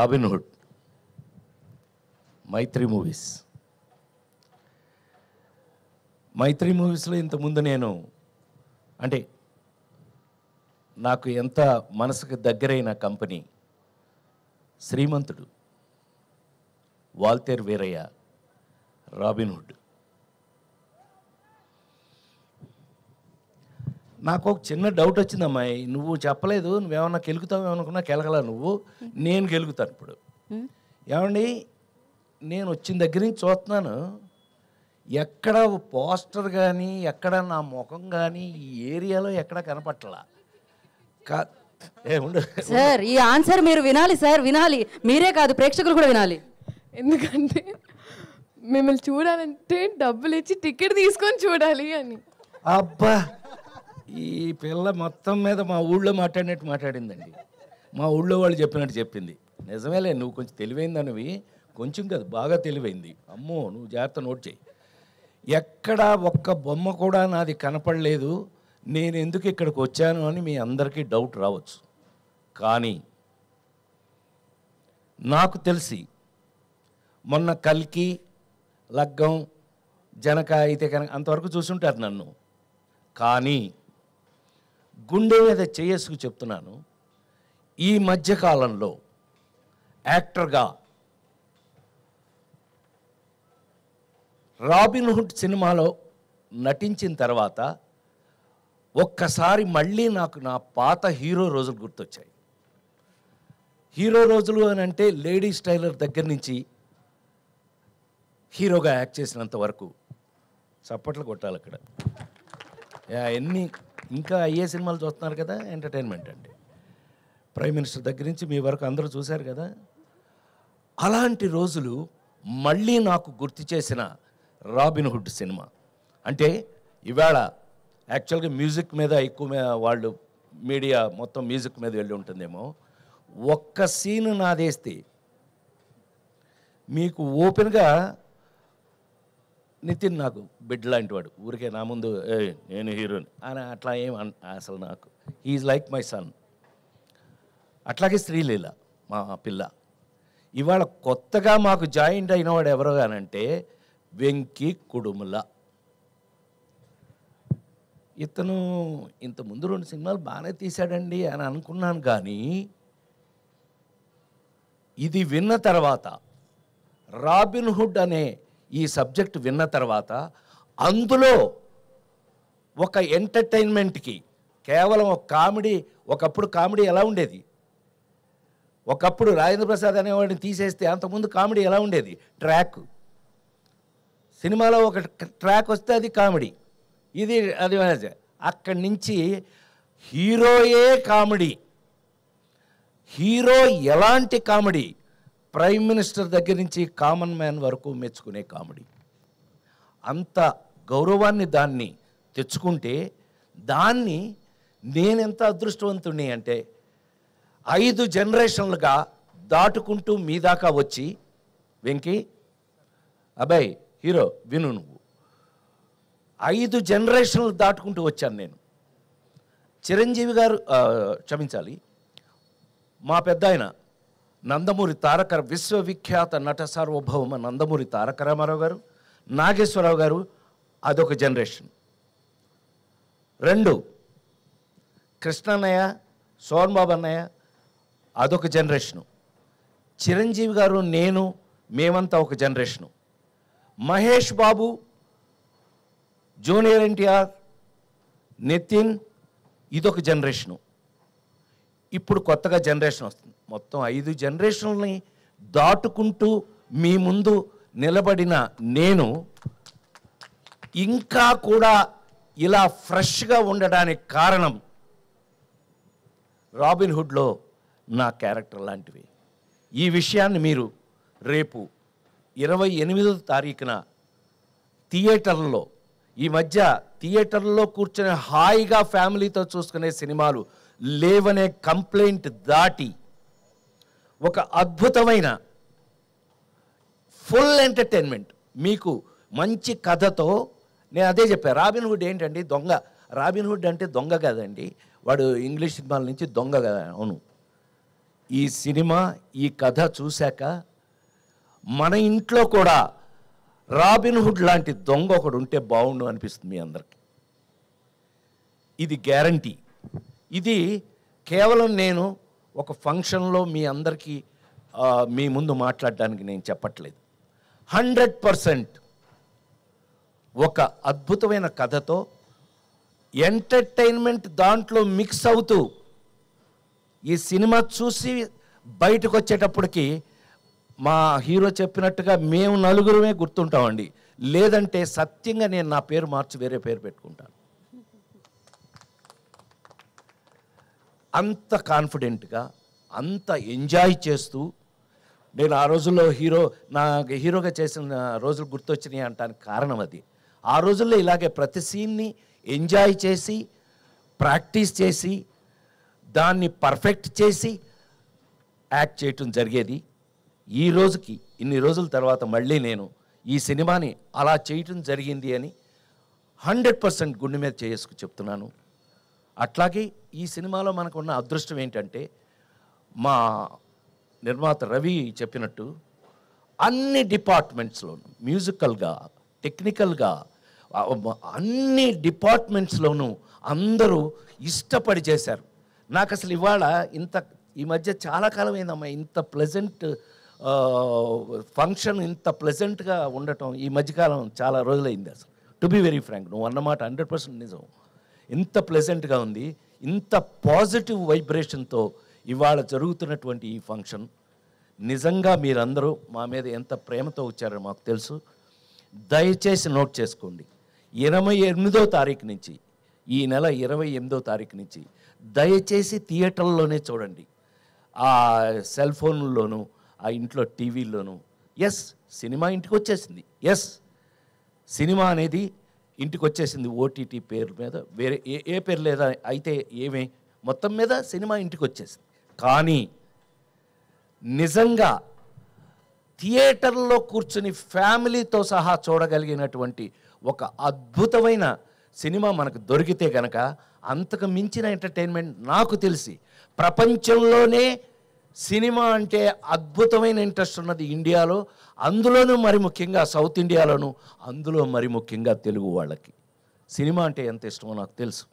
Robin Hood, మైత్రి movies. మైత్రి మూవీస్లో ఇంతకుముందు నేను అంటే నాకు ఎంత మనసుకు దగ్గరైన కంపెనీ శ్రీమంతుడు, వాల్తేర్ వీరయ్య, రాబిన్హుడ్. నాకు ఒక చిన్న డౌట్ వచ్చిందమ్మాయి, నువ్వు చెప్పలేదు, నువ్వేమన్నా కెలుగుతావు అనుకున్నా కెలగలా నువ్వు, నేను కెలుగుతాను ఇప్పుడు. ఏమండి, నేను వచ్చిన దగ్గర నుంచి చూస్తున్నాను, ఎక్కడ పోస్టర్ కానీ ఎక్కడ నా ముఖం కానీ ఈ ఏరియాలో ఎక్కడ కనపట్లా. సార్ ఈ ఆన్సర్ మీరు వినాలి సార్, వినాలి, మీరే కాదు ప్రేక్షకులు కూడా వినాలి. ఎందుకంటే మిమ్మల్ని చూడాలంటే డబ్బులు ఇచ్చి టికెట్ తీసుకొని చూడాలి అని. అబ్బా, ఈ పిల్ల మొత్తం మీద మా ఊళ్ళో మాట్లాడినట్టు మాట్లాడిందండి. మా ఊళ్ళో వాళ్ళు చెప్పినట్టు చెప్పింది. నిజమేలే, నువ్వు కొంచెం తెలివైందనివి, కొంచెం కాదు బాగా తెలివైంది. అమ్మో, నువ్వు జాగ్రత్త నోట్ చేయి. ఎక్కడ ఒక్క బొమ్మ కూడా నాది కనపడలేదు, నేను ఎందుకు ఇక్కడికి వచ్చాను అని మీ అందరికీ డౌట్ రావచ్చు. కానీ నాకు తెలిసి మొన్న కల్కి, లగ్గం, జనక అయితే కనుక అంతవరకు చూసుంటారు నన్ను. కానీ గుండె మీద చేసుకు చెప్తున్నాను, ఈ మధ్యకాలంలో యాక్టర్గా రాబిన్హుడ్ సినిమాలో నటించిన తర్వాత ఒక్కసారి మళ్ళీ నాకు నా పాత హీరో రోజులు గుర్తొచ్చాయి. హీరో రోజులు అని అంటే లేడీస్ టైలర్ దగ్గర నుంచి హీరోగా యాక్ట్ చేసినంత వరకు చప్పట్లు కొట్టాలి అక్కడ. ఎన్ని ఇంకా అయ్యే సినిమాలు చూస్తున్నారు కదా, ఎంటర్టైన్మెంట్ అండి. ప్రైమ్ మినిస్టర్ దగ్గర నుంచి మీ వరకు అందరూ చూశారు కదా. అలాంటి రోజులు మళ్ళీ నాకు గుర్తు చేసిన రాబిన్హుడ్ సినిమా. అంటే ఇవాళ యాక్చువల్గా మ్యూజిక్ మీద ఎక్కువ వాళ్ళు మీడియా మొత్తం మ్యూజిక్ మీద వెళ్ళి ఉంటుందేమో. ఒక్క సీన్ నాదేస్తే మీకు ఓపెన్గా, నితిన్ నాకు బిడ్డ లాంటి వాడు, ఊరికే నా ముందు నేను హీరోని అని అట్లా ఏం అసలు నాకు హీఈస్ లైక్ మై సన్. అట్లాగే శ్రీలీల మా పిల్ల. ఇవాళ కొత్తగా మాకు జాయింట్ అయినవాడు ఎవరో కానంటే వెంకీ కుడుముల. ఇతను ఇంతకుముందు 2 సినిమాలు బాగానే తీశాడండి అని అనుకున్నాను. కానీ ఇది విన్న తర్వాత, రాబిన్హుడ్ అనే ఈ సబ్జెక్ట్ విన్న తర్వాత, అందులో ఒక ఎంటర్టైన్మెంట్కి కేవలం ఒక కామెడీ, ఒకప్పుడు కామెడీ ఎలా ఉండేది, ఒకప్పుడు రాజేంద్ర ప్రసాద్ అనేవాడిని తీసేస్తే అంతకుముందు కామెడీ ఎలా ఉండేది, ట్రాక్. సినిమాలో ఒక ట్రాక్ వస్తే అది కామెడీ, ఇది అది. అక్కడి నుంచి హీరోయే కామెడీ. హీరో ఎలాంటి కామెడీ, ప్రైమ్ మినిస్టర్ దగ్గర నుంచి కామన్ మ్యాన్ వరకు మెచ్చుకునే కామెడీ. అంత గౌరవాన్ని దాన్ని తెచ్చుకుంటే, దాన్ని నేనెంత అదృష్టవంతుడిని అంటే 5 జనరేషన్లుగా దాటుకుంటూ మీ దాకా వచ్చి, వెంకీ అబ్బాయి హీరో విను, నువ్వు 5 జనరేషన్లు దాటుకుంటూ వచ్చాను నేను. చిరంజీవి గారు, క్షమించాలి, మా పెద్ద ఆయన నందమూరి తారక, విశ్వవిఖ్యాత నట సార్వభౌమ నందమూరి తారక రామారావు గారు, నాగేశ్వరరావు గారు, అదొక జనరేషన్. 2 కృష్ణన్నయ్య, సోన్బాబు అన్నయ్య, అదొక జనరేషను. చిరంజీవి గారు, నేను, మేమంతా ఒక జనరేషను. మహేష్ బాబు, జూనియర్ ఎన్టీఆర్, నితిన్, ఇదొక జనరేషను. ఇప్పుడు కొత్తగా జనరేషన్ వస్తుంది. మొత్తం 5 జనరేషన్లని దాటుకుంటూ మీ ముందు నిలబడిన నేను ఇంకా కూడా ఇలా ఫ్రెష్గా ఉండడానికి కారణం రాబిన్హుడ్లో నా క్యారెక్టర్ లాంటివి. ఈ విషయాన్ని మీరు రేపు 28వ తారీఖున థియేటర్లలో, ఈ మధ్య థియేటర్లో కూర్చొని హాయిగా ఫ్యామిలీతో చూసుకునే సినిమాలు లేవనే కంప్లైంట్ దాటి ఒక అద్భుతమైన ఫుల్ ఎంటర్టైన్మెంట్ మీకు మంచి కథతో, నేను అదే చెప్పాను. రాబిన్హుడ్ ఏంటండి, దొంగ. రాబిన్హుడ్ అంటే దొంగ కదండి, వాడు ఇంగ్లీష్ సినిమాల నుంచి దొంగ కదా. అవును, ఈ సినిమా ఈ కథ చూశాక మన ఇంట్లో కూడా రాబిన్ హుడ్ లాంటి దొంగ ఒకడు ఉంటే బాగుండు అనిపిస్తుంది మీ అందరికీ. ఇది గ్యారంటీ. ఇది కేవలం నేను ఒక ఫంక్షన్లో మీ అందరికీ మీ ముందు మాట్లాడడానికి నేను చెప్పట్లేదు. 100% ఒక అద్భుతమైన కథతో ఎంటర్టైన్మెంట్ దాంట్లో మిక్స్ అవుతూ ఈ సినిమా చూసి బయటకు వచ్చేటప్పటికి మా హీరో చెప్పినట్టుగా మేము నలుగురమే గుర్తుంటామండి. లేదంటే సత్యంగా నేను నా పేరు మార్చి వేరే పేరు పెట్టుకుంటాను. అంత కాన్ఫిడెంట్గా అంత ఎంజాయ్ చేస్తూ నేను ఆ రోజుల్లో హీరోగా చేసిన రోజులు గుర్తొచ్చినాయి అంటానికి కారణం అది. ఆ రోజుల్లో ఇలాగే ప్రతి సీన్ని ఎంజాయ్ చేసి ప్రాక్టీస్ చేసి దాన్ని పర్ఫెక్ట్ చేసి యాక్ట్ చేయటం జరిగేది. ఈ రోజుకి ఇన్ని రోజుల తర్వాత మళ్ళీ నేను ఈ సినిమాని అలా చేయటం జరిగింది అని 100% గుండె మీద చేసుకు చెప్తున్నాను. అట్లాగే ఈ సినిమాలో మనకు ఉన్న అదృష్టం ఏంటంటే మా నిర్మాత రవి చెప్పినట్టు అన్ని డిపార్ట్మెంట్స్లోనూ మ్యూజికల్గా టెక్నికల్గా అన్ని డిపార్ట్మెంట్స్లోనూ అందరూ ఇష్టపడి చేశారు. నాకు అసలు ఇవాళ ఈ మధ్య చాలా కాలం అయిందమ్మా ఇంత ప్లెజెంట్ ఫంక్షన్ ఇంత ప్లెజెంట్గా ఉండటం ఈ మధ్యకాలం చాలా రోజులైంది. అసలు టు బి వెరీ ఫ్రాంక్ నువ్వు అన్నమాట 100% నిజం. ఇంత ప్లెజెంట్గా ఉంది, ఇంత పాజిటివ్ వైబ్రేషన్తో ఇవాళ జరుగుతున్నటువంటి ఈ ఫంక్షన్ నిజంగా మీరందరూ మా మీద ఎంత ప్రేమతో వచ్చారో మాకు తెలుసు. దయచేసి నోట్ చేసుకోండి, 28వ తారీఖు నుంచి ఈ నెల 28వ తారీఖు నుంచి దయచేసి థియేటర్లోనే చూడండి. ఆ సెల్ ఫోన్లోనూ ఆ ఇంట్లో టీవీల్లోనూ. ఎస్ సినిమా ఇంటికి వచ్చేసింది. ఎస్ సినిమా అనేది ఇంటికి వచ్చేసింది. ఓటీటీ పేరు మీద వేరే ఏ పేరు లేదా అయితే ఏమే మొత్తం మీద సినిమా ఇంటికి వచ్చేసింది. కానీ నిజంగా థియేటర్లో కూర్చుని ఫ్యామిలీతో సహా చూడగలిగినటువంటి ఒక అద్భుతమైన సినిమా మనకు దొరికితే కనుక అంతకు మించిన ఎంటర్టైన్మెంట్ నాకు తెలిసి ప్రపంచంలోనే సినిమా అంటే అద్భుతమైన ఇంట్రెస్ట్ ఉన్నది ఇండియాలో, అందులోనూ మరి ముఖ్యంగా సౌత్ ఇండియాలోనూ, అందులో మరి ముఖ్యంగా తెలుగు వాళ్ళకి సినిమా అంటే ఎంత ఇష్టమో నాకు తెలుసు.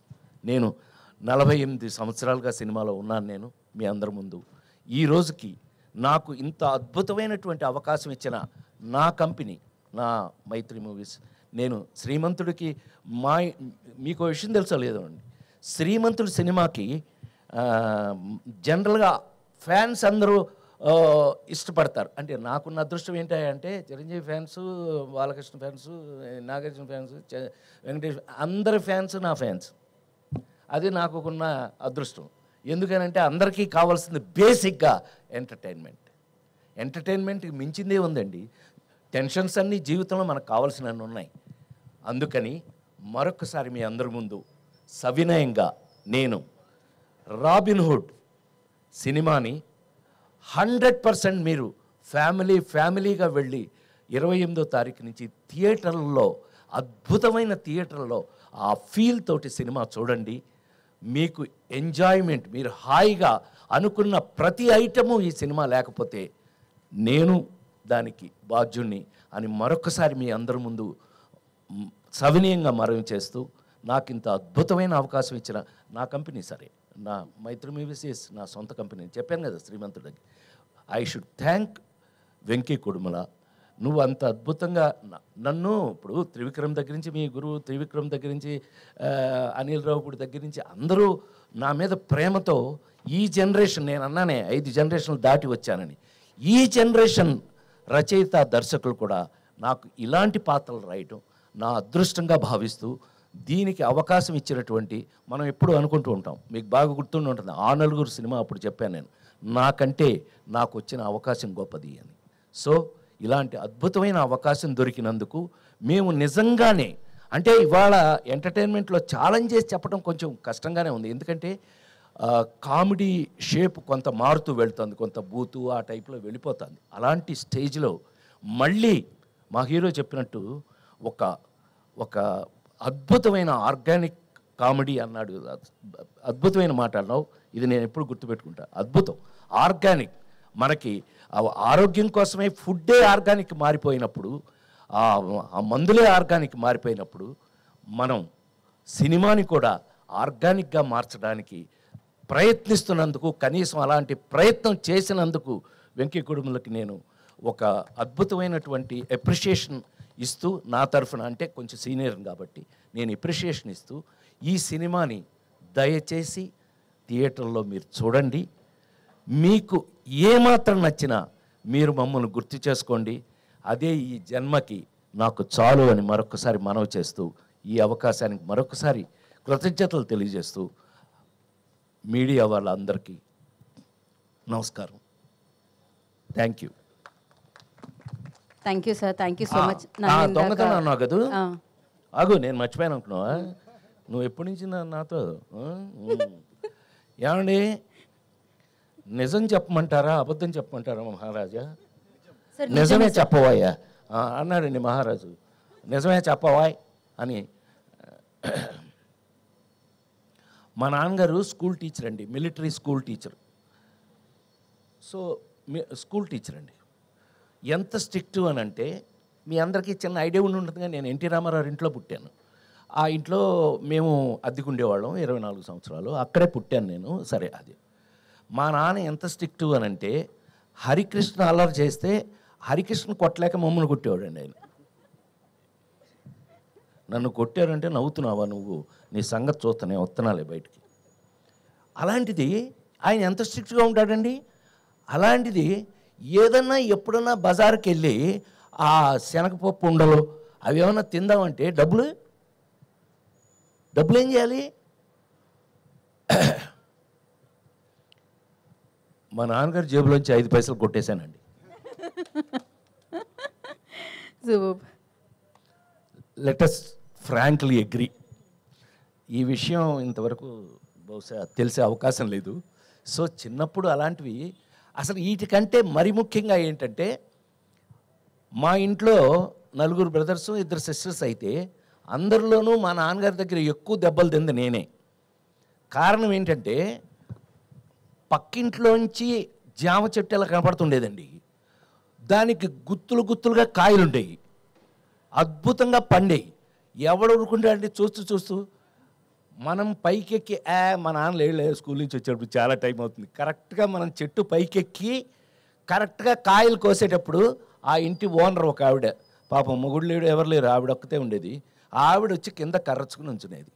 నేను 48 సంవత్సరాలుగా సినిమాలో ఉన్నాను. నేను మీ అందరి ముందు ఈ రోజుకి నాకు ఇంత అద్భుతమైనటువంటి అవకాశం ఇచ్చిన నా కంపెనీ నా మైత్రి మూవీస్. నేను శ్రీమంతుడికి మీకు విషయం తెలుసో లేదో అండి, శ్రీమంతుడి సినిమాకి జనరల్గా ఫ్యాన్స్ అందరూ ఇష్టపడతారు. అంటే నాకున్న అదృష్టం ఏంటంటే Chiranjeevi fans, Balakrishna fans, Nagarjuna fans, Venkatesh అందరి ఫ్యాన్స్ నా ఫ్యాన్స్. అది నాకున్న అదృష్టం. ఎందుకనంటే అందరికీ కావాల్సింది బేసిక్గా ఎంటర్టైన్మెంట్కి మించిందే ఉందండి. టెన్షన్స్ అన్నీ జీవితంలో మనకు కావాల్సినవి ఉన్నాయి. అందుకని మరొకసారి మీ అందరి ముందు సవినయంగా నేను రాబిన్ హుడ్ సినిమాని 100% మీరు ఫ్యామిలీగా వెళ్ళి 28వ తారీఖు నుంచి థియేటర్లో అద్భుతమైన థియేటర్లో ఆ ఫీల్ తోటి సినిమా చూడండి. మీకు ఎంజాయ్మెంట్, మీరు హాయిగా అనుకున్న ప్రతి ఐటము ఈ సినిమా లేకపోతే నేను దానికి బాధ్యుణ్ణి అని మరొకసారి మీ అందరి ముందు సవినయంగా మనవి చేస్తూ, నాకు ఇంత అద్భుతమైన అవకాశం ఇచ్చిన నా కంపెనీ, సరే నా మైత్రి మూవీస్ నా సొంత కంపెనీ చెప్పాను కదా శ్రీమంతుడికి, I should thank Venky Kudumula. నువ్వు అంత అద్భుతంగా నన్ను ఇప్పుడు త్రివిక్రమ్ దగ్గర నుంచి, మీ గురువు త్రివిక్రమ్ దగ్గర నుంచి, అనిల్ రావుపూడి దగ్గర నుంచి అందరూ నా మీద ప్రేమతో ఈ జనరేషన్, నేను అన్నానే 5 జనరేషన్లు దాటి వచ్చానని, ఈ జనరేషన్ రచయిత దర్శకులు కూడా నాకు ఇలాంటి పాత్రలు రాయటం నా అదృష్టంగా భావిస్తూ, దీనికి అవకాశం ఇచ్చినటువంటి, మనం ఎప్పుడు అనుకుంటూ ఉంటాం, మీకు బాగా గుర్తుండి ఉంటుంది, ఆ నలుగురు సినిమా అప్పుడు చెప్పాను నేను, నాకంటే నాకు వచ్చిన అవకాశం గొప్పది అని. సో ఇలాంటి అద్భుతమైన అవకాశం దొరికినందుకు మేము నిజంగానే, అంటే ఇవాళ ఎంటర్టైన్మెంట్లో ఛాలెంజ్ చేసి చెప్పడం కొంచెం కష్టంగానే ఉంది. ఎందుకంటే కామెడీ షేప్ కొంత మారుతూ వెళ్తుంది, కొంత బూతు ఆ టైప్లో వెళ్ళిపోతుంది. అలాంటి స్టేజ్లో మళ్ళీ మా హీరో చెప్పినట్టు ఒక అద్భుతమైన ఆర్గానిక్ కామెడీ అన్నాడు. అద్భుతమైన మాట అన్నావు. ఇది నేను ఎప్పుడు గుర్తుపెట్టుకుంటా. అద్భుతం. ఆర్గానిక్, మనకి ఆరోగ్యం కోసమే ఫుడ్డే ఆర్గానిక్ మారిపోయినప్పుడు, ఆ మందులే ఆర్గానిక్ మారిపోయినప్పుడు, మనం సినిమాని కూడా ఆర్గానిక్గా మార్చడానికి ప్రయత్నిస్తున్నందుకు, కనీసం అలాంటి ప్రయత్నం చేసినందుకు వెంకీ కుటుంబలకి నేను ఒక అద్భుతమైనటువంటి అప్రిషియేషన్ ఇస్తూ, నా తరఫున, అంటే కొంచెం సీనియర్ కాబట్టి నేను అప్రిషియేషన్ ఇస్తూ, ఈ సినిమాని దయచేసి థియేటర్లో మీరు చూడండి. మీకు ఏమాత్రం నచ్చినా మీరు మమ్మల్ని గుర్తు చేసుకోండి. అదే ఈ జన్మకి నాకు చాలు అని మరొకసారి మనవి చేస్తూ, ఈ అవకాశానికి మరొకసారి కృతజ్ఞతలు తెలియజేస్తూ, మీడియా వాళ్ళందరికీ నమస్కారం. Thank you. Thank you sir, thank you so much. దొంగతనం అన్నావు కదా, ఆగు, నేను మర్చిపోయాను అనుకున్నావా? నువ్వు ఎప్పటి నుంచి నాతో ఏమండి నిజం చెప్పమంటారా అబద్ధం చెప్పమంటారా మహారాజా? నిజమే చెప్పవాయా అన్నాడండి మహారాజు. నిజమే చెప్పవాయ్ అని. మా నాన్నగారు స్కూల్ టీచర్ అండి, military school teacher. So school teacher అండి. ఎంత స్ట్రిక్ట్ అని అంటే, మీ అందరికీ చిన్న ఐడియా ఉండి ఉంటుందిగా, నేను ఎన్టీ రామారావు ఇంట్లో పుట్టాను. ఆ ఇంట్లో మేము అద్దెకుండేవాళ్ళం 24 సంవత్సరాలు, అక్కడే పుట్టాను నేను. సరే, అది మా నాన్న ఎంత స్ట్రిక్ట్ అని అంటే, హరికృష్ణ అల్లరి చేస్తే హరికృష్ణ కొట్టలేక మమ్మల్ని కొట్టేవాడండి ఆయన. నన్ను కొట్టారంటే నవ్వుతున్నావా నువ్వు, నీ సంగతి చూస్తానే వస్తున్నాలే బయటికి. అలాంటిది ఆయన ఎంత స్ట్రిక్ట్గా ఉంటాడండి. అలాంటిది ఏదన్నా ఎప్పుడన్నా బజార్కి వెళ్ళి ఆ శనగపప్పు ఉండలు అవి ఏమన్నా తిందామంటే డబ్బులు ఏం చేయాలి? మా నాన్నగారి జేబులోంచి 5 పైసలు కొట్టేశానండి. Let us frankly agree. ఈ విషయం ఇంతవరకు బహుశా తెలిసే అవకాశం లేదు. సో చిన్నప్పుడు అలాంటివి అసలు వీటికంటే మరి ముఖ్యంగా ఏంటంటే, మా ఇంట్లో 4 బ్రదర్స్ 2 సిస్టర్స్ అయితే అందరిలోనూ మా నాన్నగారి దగ్గర ఎక్కువ దెబ్బలు తింది నేనే. కారణం ఏంటంటే, పక్కింట్లోంచి జామ చెట్టు ఎలా కనపడుతుండేదండి, దానికి గుత్తులుగా కాయలు ఉండేవి, అద్భుతంగా పండేవి. ఎవడు ఊరుకుంటాడంటే చూస్తూ మనం పైకెక్కి మా నాన్న లేదు స్కూల్ నుంచి వచ్చేటప్పుడు చాలా టైం అవుతుంది, కరెక్ట్గా మనం చెట్టు పైకెక్కి కరెక్ట్గా కాయలు కోసేటప్పుడు ఆ ఇంటి ఓనర్ ఒక ఆవిడ, పాపం మొగుడు లేడు ఎవరు లేరు, ఆవిడ ఒక్కతే ఉండేది. ఆవిడ వచ్చి కింద కర్రచుకుని ఉంచునేది.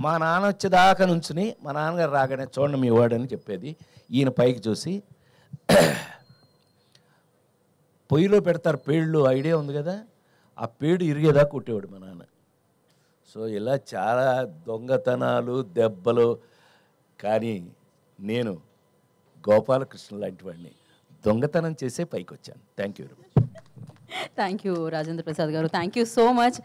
మా నాన్న వచ్చేదాకా నుంచుని మా నాన్నగారు రాగానే చూడండి మీ వాడని చెప్పేది. ఈయన పైకి చూసి పొయ్యిలో పెడతారు పేళ్ళు, ఐడియా ఉంది కదా, ఆ పేడు ఇరిగేదాకా కొట్టేవాడు మా నాన్న. సో ఇలా చాలా దొంగతనాలు దెబ్బలు. కానీ నేను గోపాలకృష్ణ లాంటి వాడిని దొంగతనం చేసే పైకి వచ్చాను. Thank you very much. Thank you Rajendra Prasad గారు, థ్యాంక్ యూ సో మచ్.